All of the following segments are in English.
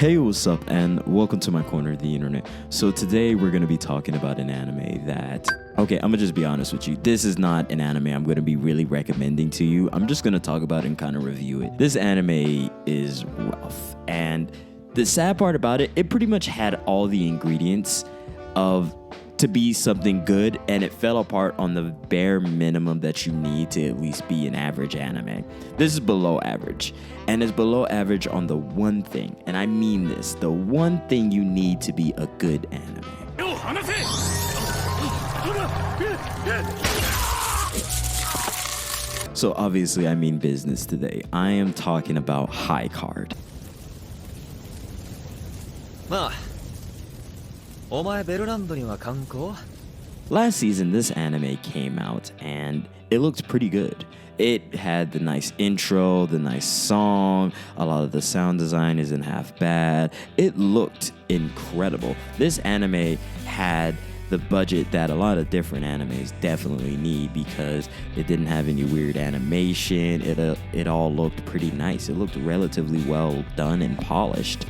Hey, what's up, and welcome to my corner of the internet. So today we're going to be talking about an anime that... Okay, I'm going to just be honest with you. This is not an anime I'm going to be really recommending to you. I'm just going to talk about it and kind of review it. This anime is rough, and the sad part about it, it pretty much had all the ingredients to be something good, and it fell apart on the bare minimum that you need to at least be an average anime. This is below average, and it's below average on the one thing, and I mean this, the one thing you need to be a good anime. So obviously I mean business today. I am talking about High Card. Last season, this anime came out and it looked pretty good. It had the nice intro, the nice song, a lot of the sound design isn't half bad. It looked incredible. This anime had the budget that a lot of different animes definitely need because it didn't have any weird animation. It all looked pretty nice. It looked relatively well done and polished.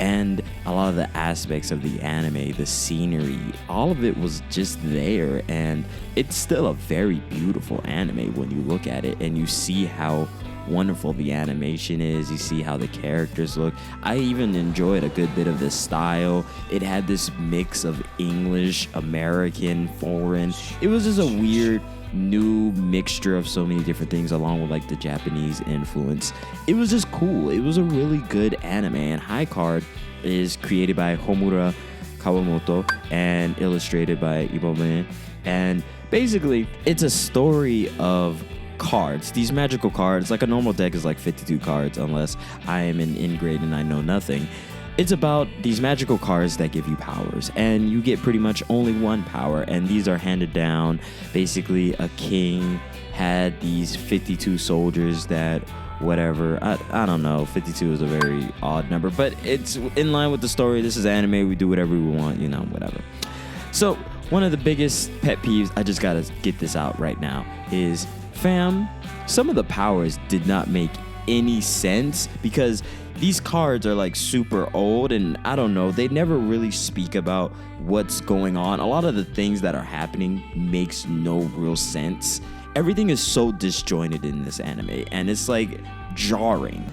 And a lot of the aspects of the anime, the scenery, all of it was just there. And it's still a very beautiful anime when you look at it and you see how wonderful the animation is. You see how the characters look. I even enjoyed a good bit of the style. It had this mix of English, American, foreign. It was just a weird new mixture of so many different things along with like the Japanese influence. It was just cool. It was a really good anime, and High Card is created by Homura Kawamoto and illustrated by Ibome. And basically it's a story of cards, these magical cards. Like a normal deck is like 52 cards unless I am an in-grade and I know nothing. It's about these magical cards that give you powers, and you get pretty much only one power, and these are handed down. Basically, a king had these 52 soldiers that whatever, I don't know, 52 is a very odd number, but it's in line with the story. This is anime, we do whatever we want, you know, whatever. So one of the biggest pet peeves, I just gotta get this out right now, is fam, some of the powers did not make any sense because these cards are like super old, and I don't know, they never really speak about what's going on. A lot of the things that are happening makes no real sense. Everything is so disjointed in this anime, and it's like jarring.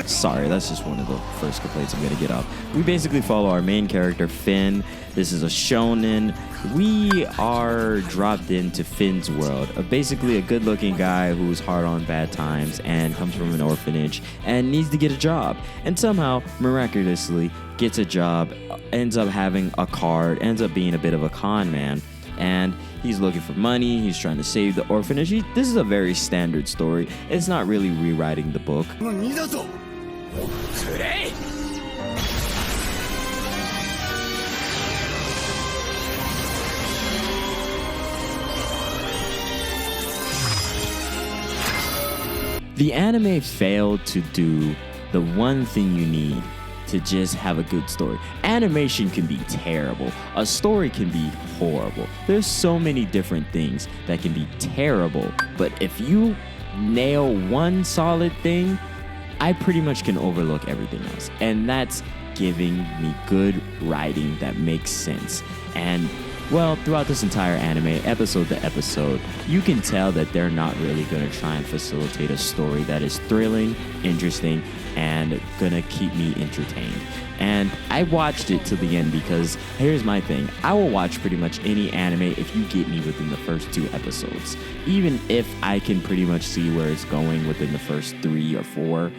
Sorry, that's just one of the first complaints I'm gonna get off. We basically follow our main character, Finn. This is a shonen. We are dropped into Finn's world, basically a good-looking guy who's hard on bad times and comes from an orphanage and needs to get a job. And somehow, miraculously, gets a job, ends up having a card, ends up being a bit of a con man. And he's looking for money, he's trying to save the orphanage. This is a very standard story. It's not really rewriting the book. The anime failed to do the one thing you need to just have a good story. Animation can be terrible. A story can be horrible. There's so many different things that can be terrible. But if you nail one solid thing, I pretty much can overlook everything else. And that's giving me good writing that makes sense. And well, throughout this entire anime, episode to episode, you can tell that they're not really going to try and facilitate a story that is thrilling, interesting, and gonna keep me entertained. And I watched it to the end because here's my thing. I will watch pretty much any anime if you get me within the first 2 episodes. Even if I can pretty much see where it's going within the first 3 or 4.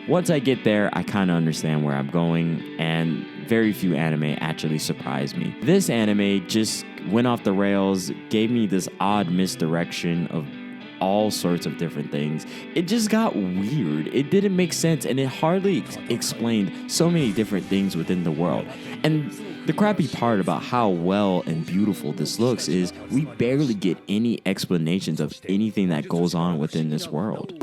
Once I get there, I kind of understand where I'm going, and very few anime actually surprised me. This anime just went off the rails, gave me this odd misdirection of all sorts of different things. It just got weird. It didn't make sense, and it hardly explained so many different things within the world. And the crappy part about how well and beautiful this looks is we barely get any explanations of anything that goes on within this world.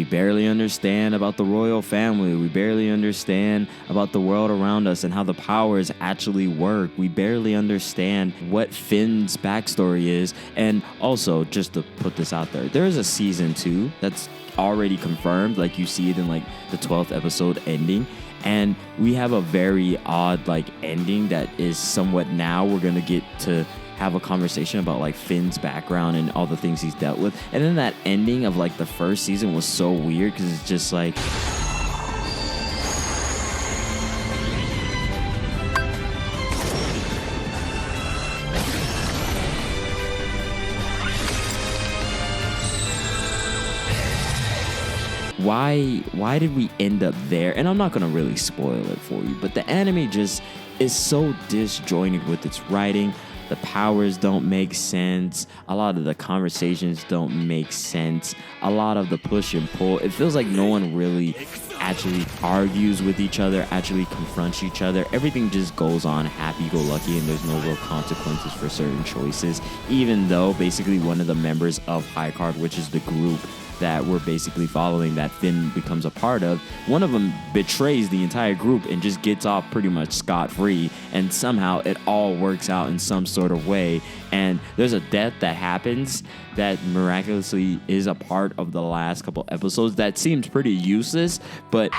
barely understand about the royal family. We barely understand about the world around us and how the powers actually work. We barely understand what Finn's backstory is. And also, just to put this out there is a season 2 that's already confirmed. Like, you see it in like the 12th episode ending. And we have a very odd like ending that is somewhat, now we're going to get to have a conversation about like Finn's background and all the things he's dealt with. And then that ending of like the first season was so weird because it's just like, why did we end up there? And I'm not gonna really spoil it for you, but the anime just is so disjointed with its writing. The powers don't make sense. A lot of the conversations don't make sense. A lot of the push and pull. It feels like no one really actually argues with each other, actually confronts each other. Everything just goes on happy-go-lucky, and there's no real consequences for certain choices, even though basically one of the members of High Card, which is the group that we're basically following, that Finn becomes a part of, one of them betrays the entire group and just gets off pretty much scot-free, and somehow it all works out in some sort of way. And there's a death that happens that miraculously is a part of the last couple episodes that seems pretty useless, but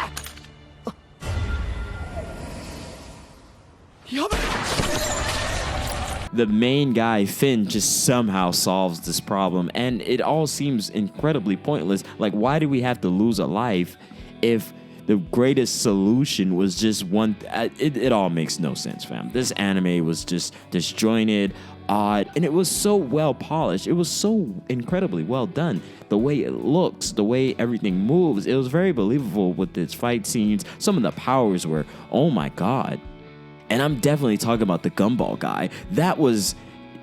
the main guy, Finn, just somehow solves this problem, and it all seems incredibly pointless. Like, why do we have to lose a life if the greatest solution was just one? It all makes no sense, fam. This anime was just disjointed, odd, and it was so well polished. It was so incredibly well done. The way it looks, the way everything moves, it was very believable with its fight scenes. Some of the powers were, oh my god. And I'm definitely talking about the gumball guy. That was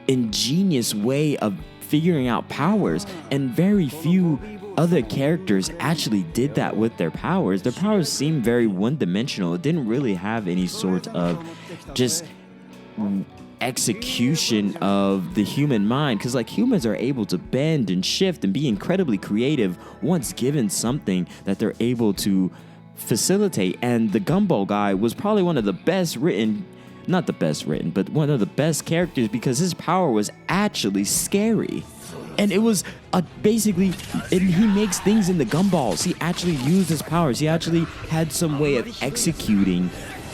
ingenious way of figuring out powers, and very few other characters actually did that with their powers. Their powers seemed very one-dimensional. It didn't really have any sort of just execution of the human mind, because like humans are able to bend and shift and be incredibly creative once given something that they're able to facilitate. And the gumball guy was probably one of the best written, not the best written, but one of the best characters, because his power was actually scary. And it was basically, he makes things in the gumballs. He actually used his powers. He actually had some way of executing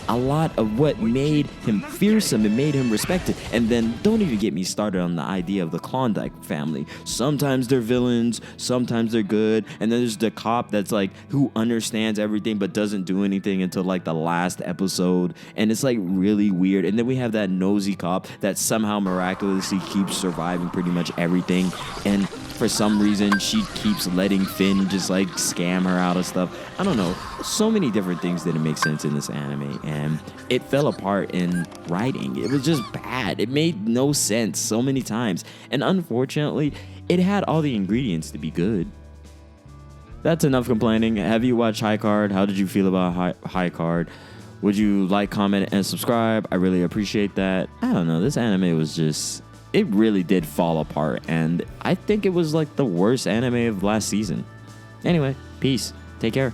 a lot of what made him fearsome and made him respected. And then don't even get me started on the idea of the Klondike family. Sometimes they're villains, sometimes they're good, and then there's the cop that's like, who understands everything but doesn't do anything until like the last episode, and it's like really weird. And then we have that nosy cop that somehow miraculously keeps surviving pretty much everything, and for some reason she keeps letting Finn just like scam her out of stuff. I don't know, so many different things didn't make sense in this anime, and it fell apart in writing. It was just bad. It made no sense so many times, and unfortunately it had all the ingredients to be good. That's enough complaining. Have you watched High Card? How did you feel about High Card? Would you like, comment, and subscribe? I really appreciate that. I don't know, this anime was just, it really did fall apart, and I think it was like the worst anime of last season. Anyway, peace. Take care.